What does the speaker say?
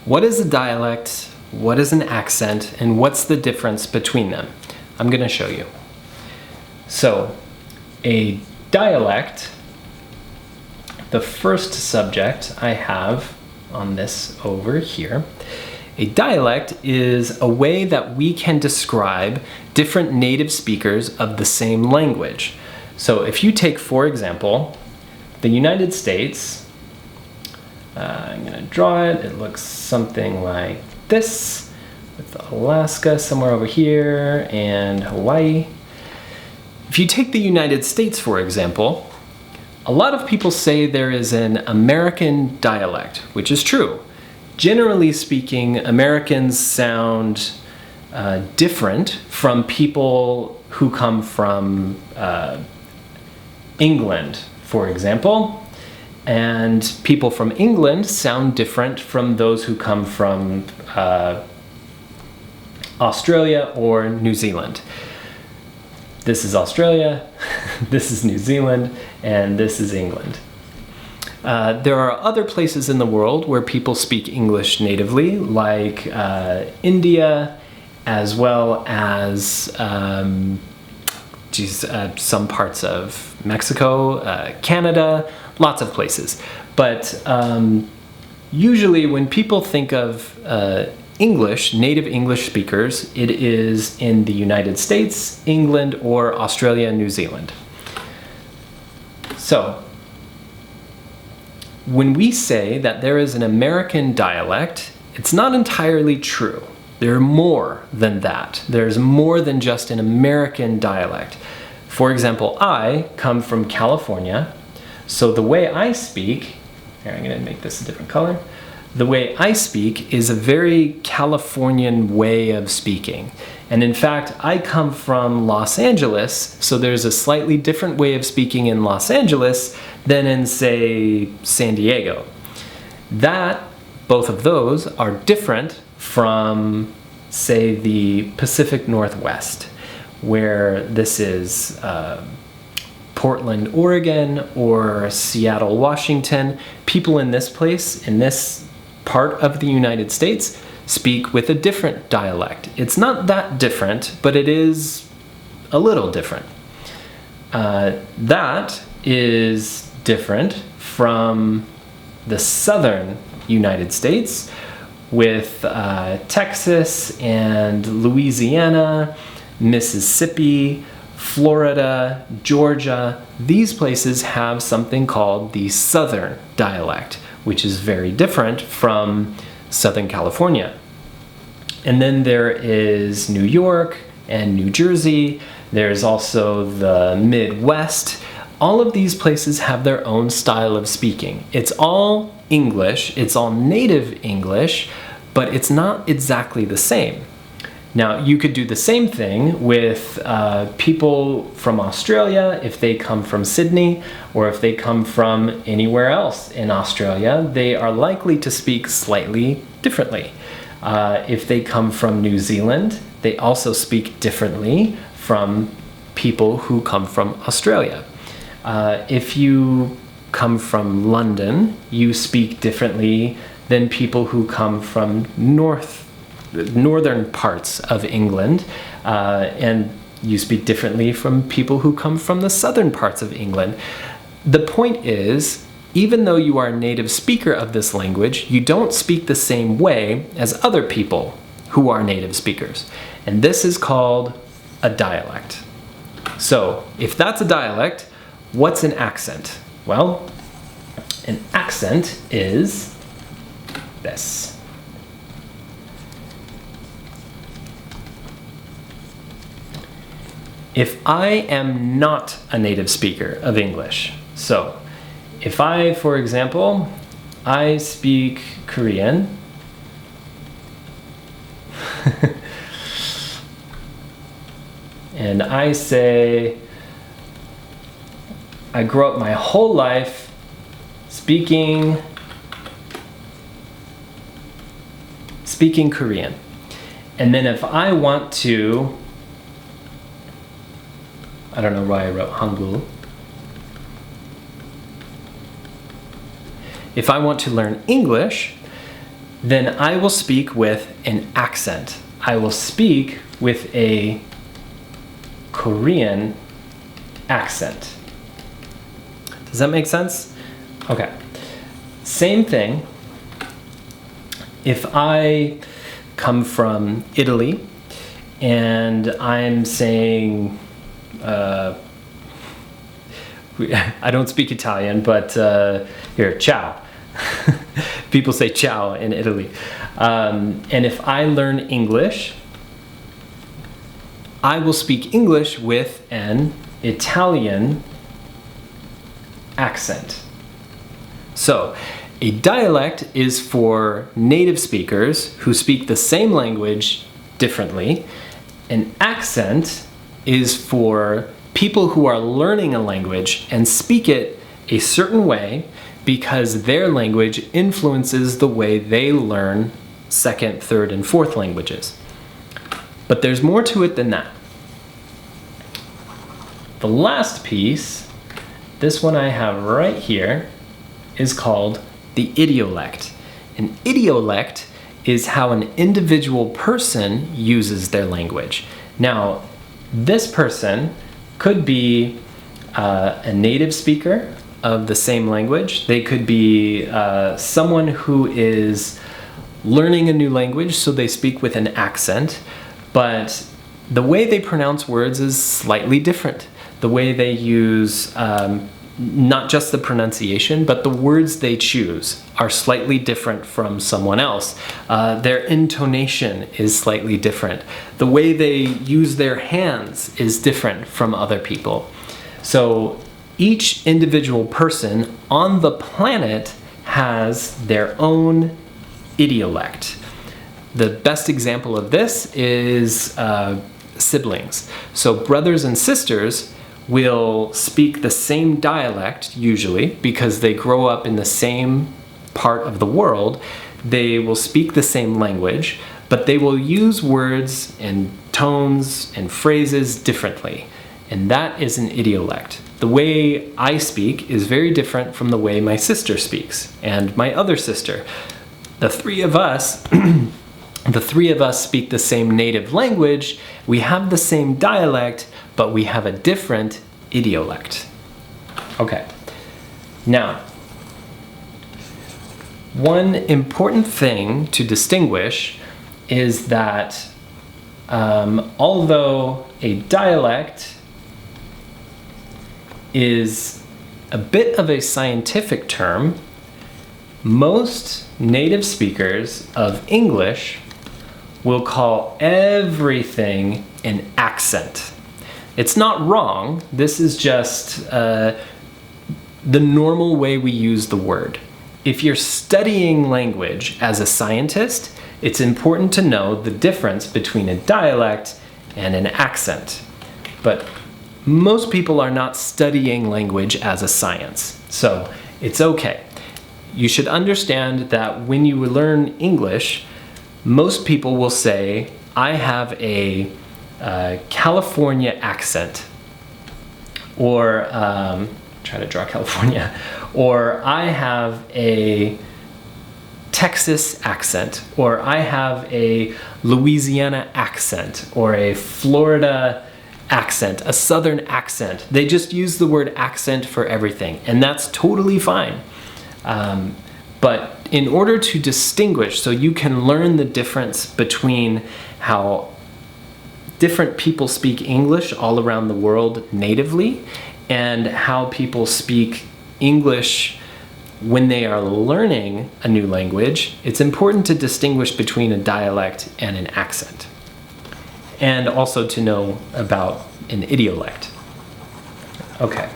What is a dialect? What is an accent? And what's the difference between them? I'm going to show you. So, a dialect, the first subject I have on this over here, a dialect is a way that we can describe different native speakers of the same language. So if you take, for example, the United States, I'm going to draw it. It looks something like this, with Alaska somewhere over here and Hawaii. If you take the United States, for example, a lot of people say there is an American dialect, which is true. Generally speaking, Americans sound different from people who come from England, for example. And people from England sound different from those who come from Australia or New Zealand. This is Australia, this is New Zealand, and this is England. There are other places in the world where people speak English natively, like India, as well as some parts of Mexico, Canada, lots of places. But usually when people think of English, native English speakers, it is in the United States, England, or Australia and New Zealand. So, when we say that there is an American dialect, it's not entirely true. There are more than that. There's more than just an American dialect. For example, I come from California, so the way I speak, here I'm going to make this a different color, the way I speak is a very Californian way of speaking. And in fact, I come from Los Angeles, so there's a slightly different way of speaking in Los Angeles than in, say, San Diego. Both of those are different from, say, the Pacific Northwest, where this is Portland, Oregon, or Seattle, Washington. People in this place, in this part of the United States, speak with a different dialect. It's not that different, but it is a little different. That is different from the southern United States, with Texas and Louisiana, Mississippi, Florida, Georgia. These places have something called the Southern dialect, which is very different from Southern California. And then there is New York and New Jersey. There's also the Midwest. All of these places have their own style of speaking. It's all English, it's all native English, but it's not exactly the same. Now, you could do the same thing with people from Australia. If they come from Sydney, or if they come from anywhere else in Australia, they are likely to speak slightly differently. If they come from New Zealand, they also speak differently from people who come from Australia. If you come from London, you speak differently than people who come from northern parts of England, and you speak differently from people who come from the southern parts of England. The point is, even though you are a native speaker of this language, you don't speak the same way as other people who are native speakers. And this is called a dialect. So, if that's a dialect, what's an accent? Well, an accent is this. If I am not a native speaker of English, so if I, for example, I speak Korean, and I say, I grew up my whole life speaking Korean. And then if I want to, I don't know why I wrote Hangul. If I want to learn English, then I will speak with an accent. I will speak with a Korean accent. Does that make sense? Okay. Same thing. If I come from Italy and I'm saying, I don't speak Italian, but here, ciao. People say ciao in Italy. And if I learn English, I will speak English with an Italian accent. So, a dialect is for native speakers who speak the same language differently. An accent is for people who are learning a language and speak it a certain way because their language influences the way they learn second, third, and fourth languages. But there's more to it than that. The last piece, this one I have right here, is called the idiolect. An idiolect is how an individual person uses their language. Now, this person could be a native speaker of the same language. They could be someone who is learning a new language, so they speak with an accent, but the way they pronounce words is slightly different. The way they use not just the pronunciation, but the words they choose are slightly different from someone else. Their intonation is slightly different. The way they use their hands is different from other people. So each individual person on the planet has their own idiolect. The best example of this is siblings. So brothers and sisters will speak the same dialect usually because they grow up in the same part of the world. They will speak the same language, but they will use words and tones and phrases differently. And that is an idiolect. The way I speak is very different from the way my sister speaks and my other sister. The three of us speak the same native language, we have the same dialect, but we have a different idiolect. Okay, now, one important thing to distinguish is that although a dialect is a bit of a scientific term, most native speakers of English will call everything an accent. It's not wrong, this is just the normal way we use the word. If you're studying language as a scientist, it's important to know the difference between a dialect and an accent. But most people are not studying language as a science, so it's okay. You should understand that when you learn English, most people will say, I have a California accent, or try to draw California, or I have a Texas accent, or I have a Louisiana accent, or a Florida accent, a Southern accent. They just use the word accent for everything, and that's totally fine. But in order to distinguish, so you can learn the difference between how different people speak English all around the world natively and how people speak English when they are learning a new language, it's important to distinguish between a dialect and an accent. And also to know about an idiolect. Okay.